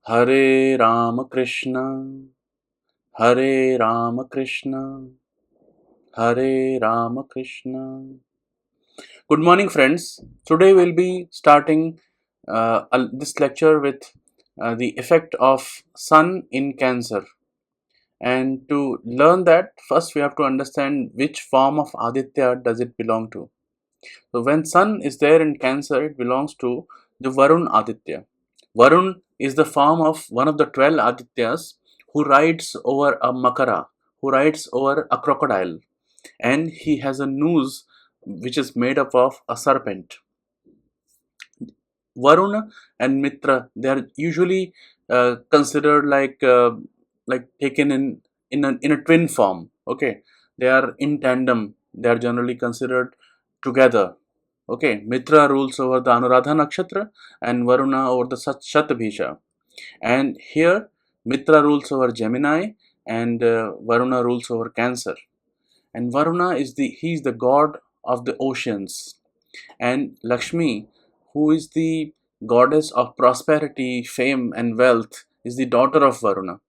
Hare Rama Krishna, Hare Rama Krishna, Hare Rama Krishna. Good morning, friends. Today we'll be starting this lecture with the effect of Sun in Cancer. And to learn that, first we have to understand which form of Aditya does it belong to. So when Sun is there in Cancer, it belongs to the Varun Aditya. Varun is the form of one of the 12 Adityas who rides over a Makara, who rides over a crocodile, and he has a noose which is made up of a serpent. Varuna and Mitra, they are usually considered like taken in a twin form. Okay, they are in tandem. They are generally considered together. Okay, Mitra rules over the Anuradha nakshatra and Varuna over the Shatabhisha. And here Mitra rules over Gemini and Varuna rules over Cancer. And Varuna is the god of the oceans, and Lakshmi, who is the goddess of prosperity, fame, and wealth, is the daughter of Varuna.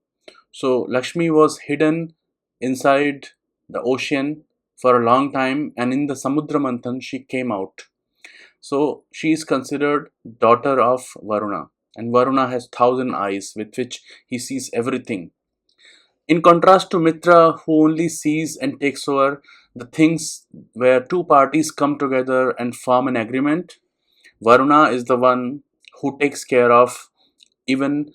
So Lakshmi was hidden inside the ocean for a long time, and in the Samudra Manthan she came out. So she is considered daughter of Varuna, and Varuna has 1,000 eyes with which he sees everything. In contrast to Mitra, who only sees and takes over the things where two parties come together and form an agreement, Varuna is the one who takes care of even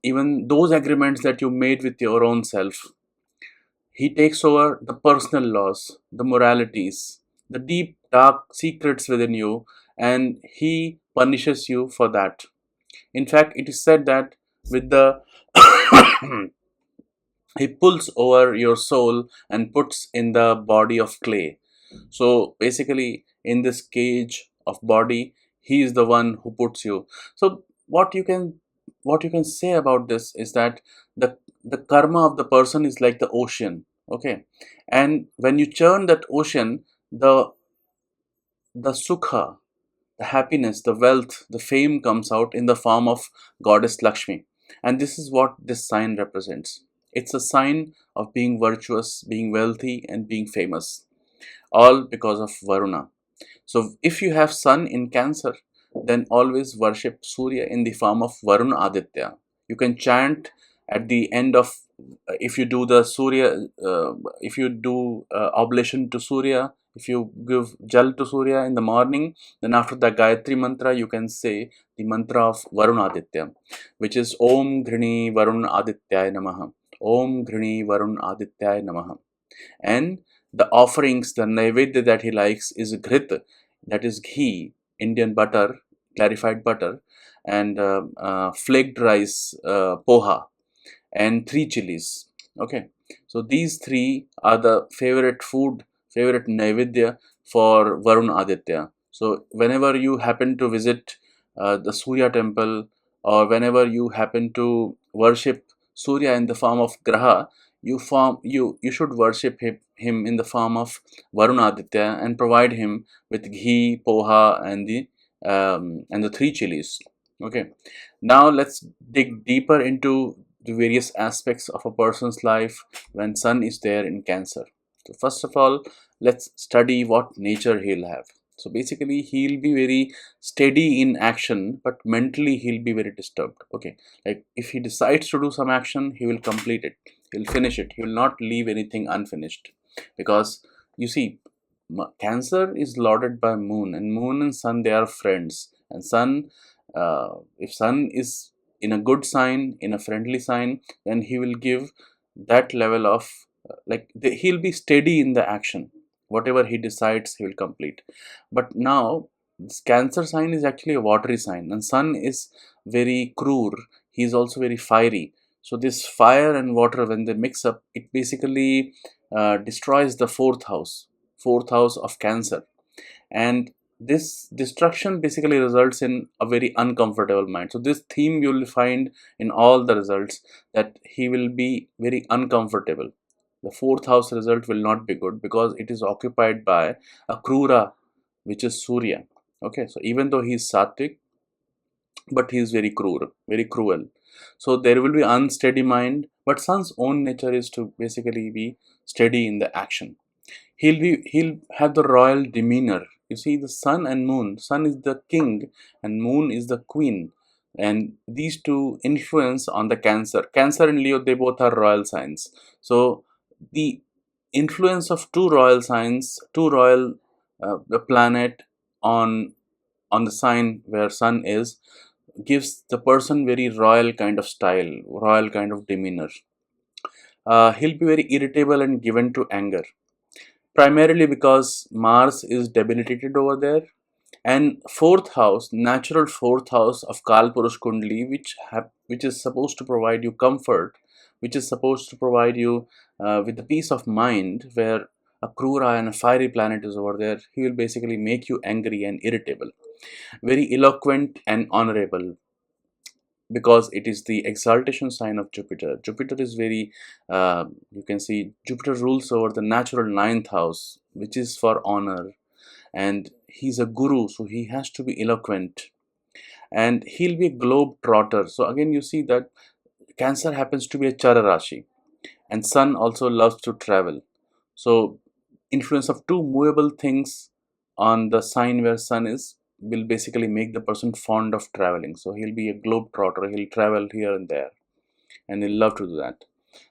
even those agreements that you made with your own self. He takes over the personal laws, the moralities, the deep dark secrets within you, and he punishes you for that. In fact, it is said that with the he pulls over your soul and puts in the body of clay. So basically, in this cage of body, he is the one who puts you. So what you can say about this is that the karma of the person is like the ocean. Okay, and when you churn that ocean, the sukha, the happiness, the wealth, the fame comes out in the form of goddess Lakshmi. And this is what this sign represents. It's a sign of being virtuous, being wealthy, and being famous, all because of Varuna. So, if you have Sun in Cancer, then always worship Surya in the form of Varun Aditya. You can chant at the end of, if you do the Surya, if you do oblation to Surya, if you give Jal to Surya in the morning, then after the Gayatri mantra, you can say the mantra of Varun Aditya, which is Om Ghrini Varun Adityaya Namaha. Om Ghrini Varun Adityaya Namaha. And the offerings, the naivedya that he likes is ghrit, that is ghee, Indian butter, clarified butter, and flaked rice, poha, and 3 chilies. Okay, so these three are the favorite food, favorite naivedya for Varun Aditya. So whenever you happen to visit the Surya temple, or whenever you happen to worship Surya in the form of graha, you should worship him in the form of Varun Aditya and provide him with ghee, poha, and the 3 chilies. Okay, now let's dig deeper into the various aspects of a person's life when Sun is there in Cancer. So first of all, let's study what nature he'll have. So basically, he'll be very steady in action, but mentally he'll be very disturbed. Okay, like if he decides to do some action, he will complete it. He'll finish it. He will not leave anything unfinished, because you see, Cancer is lauded by Moon, and Moon and Sun, they are friends. And Sun, if Sun is in a good sign, in a friendly sign, then he will give that level of he'll be steady in the action. Whatever he decides, he will complete. But now, this Cancer sign is actually a watery sign, and Sun is very cruel. He is also very fiery. So this fire and water, when they mix up, it basically destroys the fourth house of Cancer. And this destruction basically results in a very uncomfortable mind. So this theme you will find in all the results, that he will be very uncomfortable. The fourth house result will not be good because it is occupied by a krura, which is Surya. Okay, so even though he is sattvic, but he is very cruel, very cruel. So there will be unsteady mind, but sun's own nature is to basically be steady in the action. He'll have the royal demeanor. You see, the sun and moon, sun is the king and moon is the queen, and these two influence on the Cancer and Leo, they both are royal signs. So the influence of two royal signs, two royal the planet on the sign where sun is, gives the person very royal kind of style, royal kind of demeanor. He'll be very irritable and given to anger, primarily because Mars is debilitated over there. And fourth house, natural fourth house of Kalpurush Kundli, which is supposed to provide you comfort, which is supposed to provide you with the peace of mind, where a Krura and a fiery planet is over there, he will basically make you angry and irritable, very eloquent and honorable, because it is the exaltation sign of Jupiter. Jupiter is very, you can see, Jupiter rules over the natural ninth house, which is for honor, and he's a guru, so he has to be eloquent, and he'll be a globe trotter. So again, you see that Cancer happens to be a Chara Rashi, and Sun also loves to travel. So influence of two movable things on the sign where Sun is will basically make the person fond of traveling. So he'll be a globe trotter, he'll travel here and there, and he'll love to do that.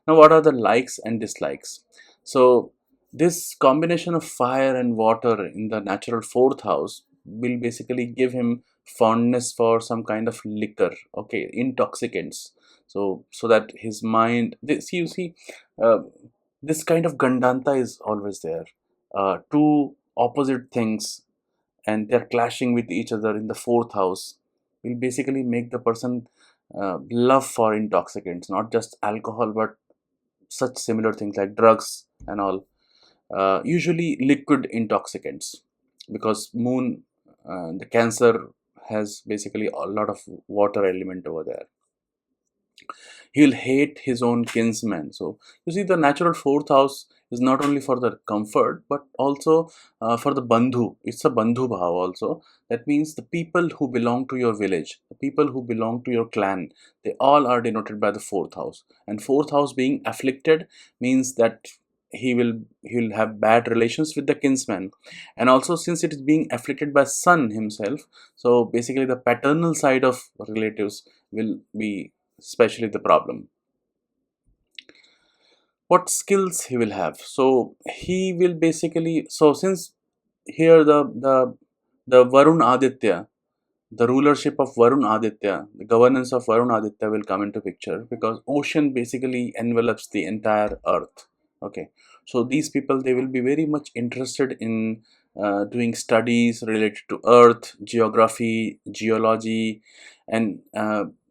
Now, what are the likes and dislikes? So this combination of fire and water in the natural fourth house will basically give him fondness for some kind of liquor, okay, intoxicants. So that his mind, this, you see, uh, this kind of gandanta is always there. Two opposite things, and they're clashing with each other in the fourth house, will basically make the person love for intoxicants, not just alcohol, but such similar things like drugs and all. Usually liquid intoxicants, because moon, the Cancer has basically a lot of water element over there. He'll hate his own kinsman. So you see, the natural fourth house is not only for the comfort, but also for the bandhu. It's a bandhu bhav also. That means the people who belong to your village, the people who belong to your clan, they all are denoted by the fourth house. And fourth house being afflicted means that he will have bad relations with the kinsman. And also, since it is being afflicted by sun himself, so basically the paternal side of relatives will be especially the problem. What skills he will have? So he will basically, so since here the Varun Aditya, the rulership of Varun Aditya, the governance of Varun Aditya will come into picture, because ocean basically envelops the entire earth. Okay, so these people, they will be very much interested in doing studies related to earth, geography, geology, and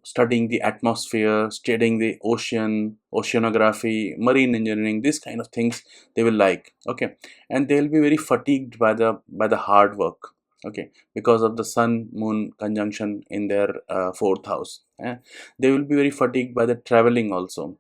studying the atmosphere, studying the ocean, oceanography, marine engineering, these kind of things they will like. Okay, and they'll be very fatigued by the hard work. Okay, because of the sun moon conjunction in their fourth house. They will be very fatigued by the traveling also,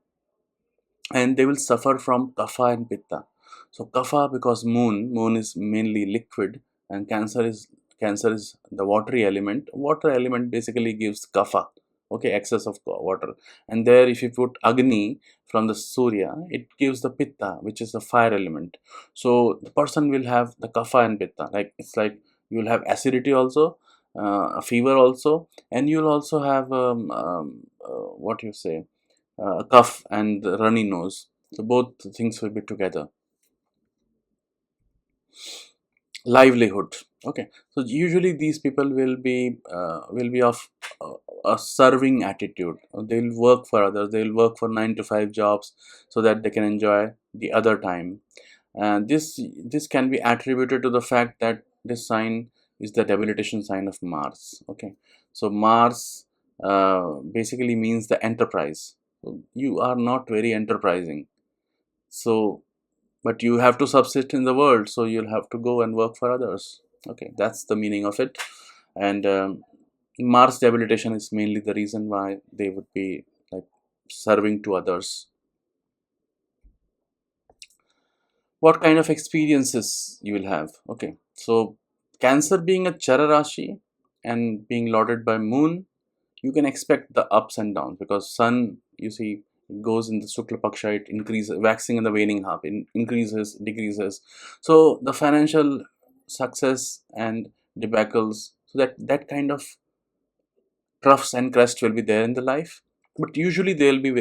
and they will suffer from kapha and pitta. So kapha, because moon is mainly liquid, and cancer is the watery element. Water element basically gives kapha, okay, excess of water. And there, if you put agni from the surya, it gives the pitta, which is the fire element. So the person will have the kapha and pitta, like it's like you will have acidity also, a fever also, and you'll also have what you say, cough and runny nose. So both things will be together. Livelihood. Okay, so usually these people will be of a serving attitude. They'll work for others. They'll work for 9 to 5 jobs so that they can enjoy the other time. And this can be attributed to the fact that this sign is the debilitation sign of Mars. Okay, so Mars basically means the enterprise. So you are not very enterprising. So, but you have to subsist in the world, so you'll have to go and work for others. Okay, that's the meaning of it. And Mars debilitation is mainly the reason why they would be like serving to others. What kind of experiences you will have? Okay, so Cancer being a Chara Rashi and being lauded by moon, you can expect the ups and downs, because sun, you see, it goes in the Shukla Paksha, it increases, waxing in the waning half, it increases, decreases. So the financial success and debacles, so that kind of troughs and crests will be there in the life. But usually they'll be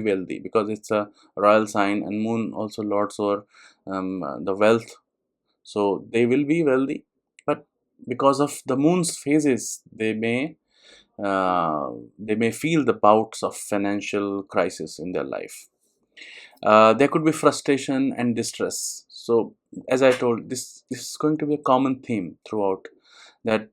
wealthy, because it's a royal sign, and moon also lords over the wealth. So they will be wealthy, but because of the moon's phases, they may feel the bouts of financial crisis in their life. There could be frustration and distress. So, as I told, this is going to be a common theme throughout, that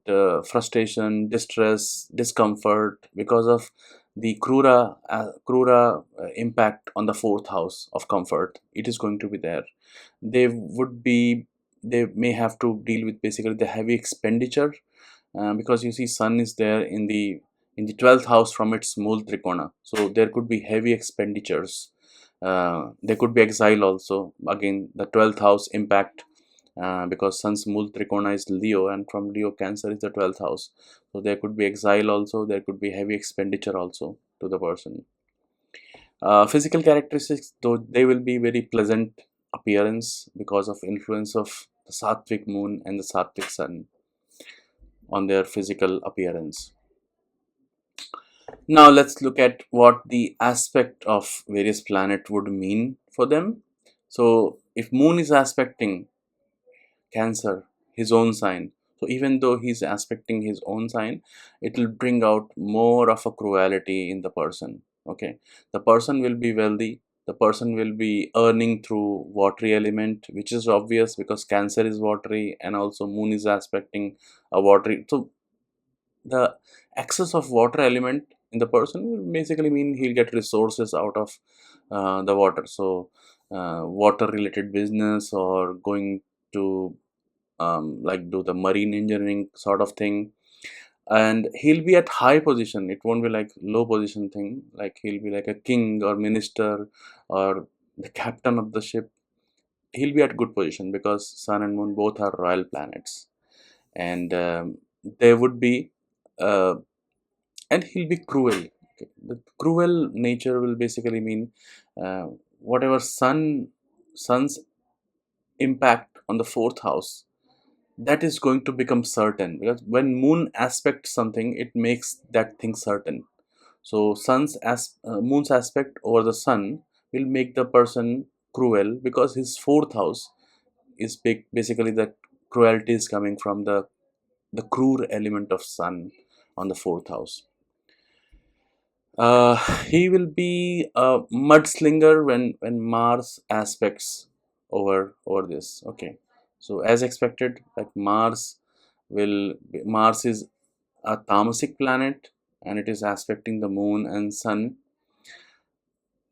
frustration, distress, discomfort, because of the Krura impact on the fourth house of comfort. It is going to be there. They would be, they may have to deal with basically the heavy expenditure, because you see sun is there in the 12th house from its mool trikona, so there could be heavy expenditures. There could be exile also, again the 12th house impact, because sun's mool trikona is Leo, and from Leo Cancer is the 12th house, so there could be exile also, there could be heavy expenditure also to the person. Physical characteristics, though, they will be very pleasant appearance because of influence of the sattvic moon and the sattvic sun on their physical appearance. Now let's look at what the aspect of various planet would mean for them. So if moon is aspecting Cancer, his own sign, so even though he's aspecting his own sign, it will bring out more of a cruelty in the person. Okay, the person will be wealthy, the person will be earning through watery element, which is obvious because Cancer is watery and also moon is aspecting a watery. So the excess of water element in the person will basically mean he'll get resources out of the water. So water related business, or going to like do the marine engineering sort of thing, and he'll be at high position. It won't be like low position thing, like he'll be like a king or minister or the captain of the ship. He'll be at good position because sun and moon both are royal planets, and there would be uh, and he'll be cruel. Okay. The cruel nature will basically mean whatever sun's impact on the fourth house, that is going to become certain, because when moon aspects something, it makes that thing certain. So moon's aspect over the sun will make the person cruel, because his fourth house is basically the cruelty is coming from the cruel element of sun on the fourth house. Uh, he will be a mudslinger when Mars aspects over this. Okay, so as expected, like Mars is a tamasic planet, and it is aspecting the moon and sun.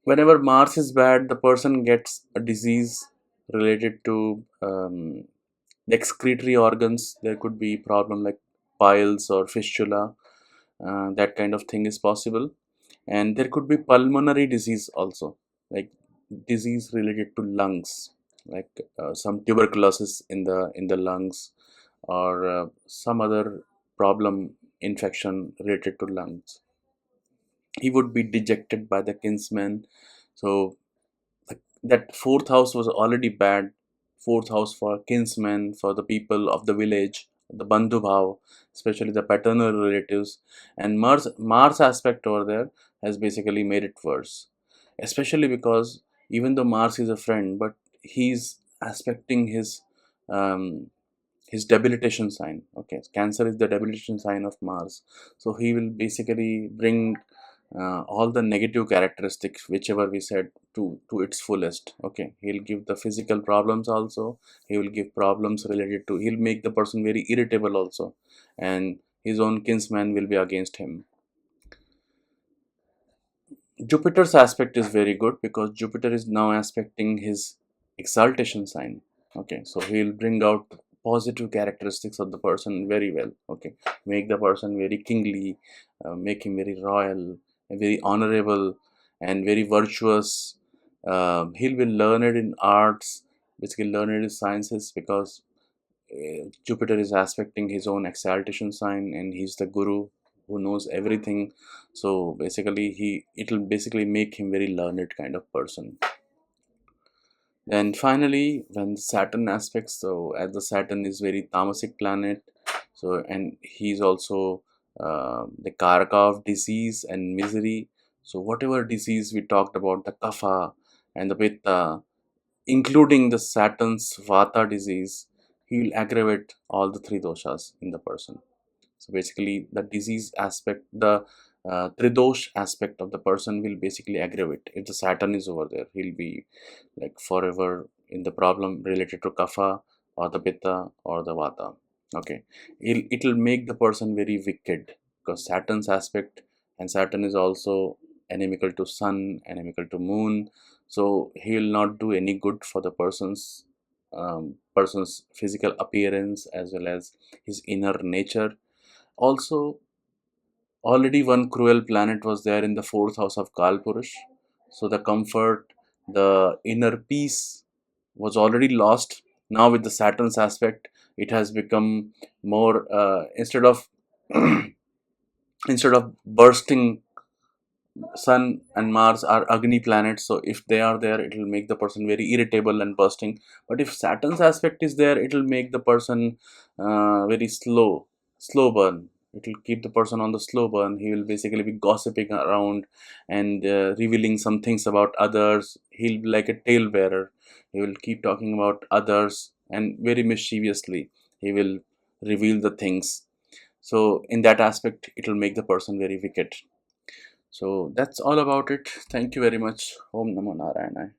Whenever Mars is bad, the person gets a disease related to the excretory organs. There could be problem like piles or fistula. That kind of thing is possible, and there could be pulmonary disease also, like disease related to lungs, like some tuberculosis in the lungs, or some other problem, infection related to lungs. He would be dejected by the kinsman. So that fourth house was already bad. Fourth house for kinsmen, for the people of the village, the bandhu bhav, especially the paternal relatives, and Mars aspect over there has basically made it worse, especially because even though Mars is a friend, but he's aspecting um, his debilitation sign. Okay, Cancer is the debilitation sign of Mars, so he will basically bring all the negative characteristics whichever we said to its fullest. Okay, he'll give the physical problems also, he will give problems related to, he'll make the person very irritable also, and his own kinsman will be against him. Jupiter's aspect is very good because Jupiter is now aspecting his exaltation sign. Okay, so he'll bring out positive characteristics of the person very well. Okay, make the person very kingly, make him very royal, very honorable, and very virtuous. He'll be learned in arts, basically learned in sciences, because Jupiter is aspecting his own exaltation sign, and he's the guru. who knows everything. So basically it'll basically make him very learned kind of person. Then finally, when Saturn aspects, so as the Saturn is very tamasic planet, so and he's also the karaka of disease and misery. So whatever disease we talked about, the kapha and the pitta, including the Saturn's vata disease, he will aggravate all the three doshas in the person. So basically, the disease aspect, the tridosh aspect of the person will basically aggravate. If the Saturn is over there, he'll be like forever in the problem related to kapha or the pitta or the vata. Okay, it'll make the person very wicked because Saturn's aspect, and Saturn is also inimical to Sun, inimical to Moon. So he will not do any good for the person's physical appearance as well as his inner nature. Also, already one cruel planet was there in the fourth house of Kalpurush. So the comfort, the inner peace was already lost. Now with the Saturn's aspect, it has become more instead of instead of bursting. Sun and Mars are Agni planets, so if they are there, it will make the person very irritable and bursting. But if Saturn's aspect is there, it will make the person very slow burn. It will keep the person on the slow burn. He will basically be gossiping around and revealing some things about others. He'll be like a talebearer. He will keep talking about others and very mischievously. He will reveal the things. So in that aspect, it will make the person very wicked. So that's all about it. Thank you very much. Om Namo Narayana.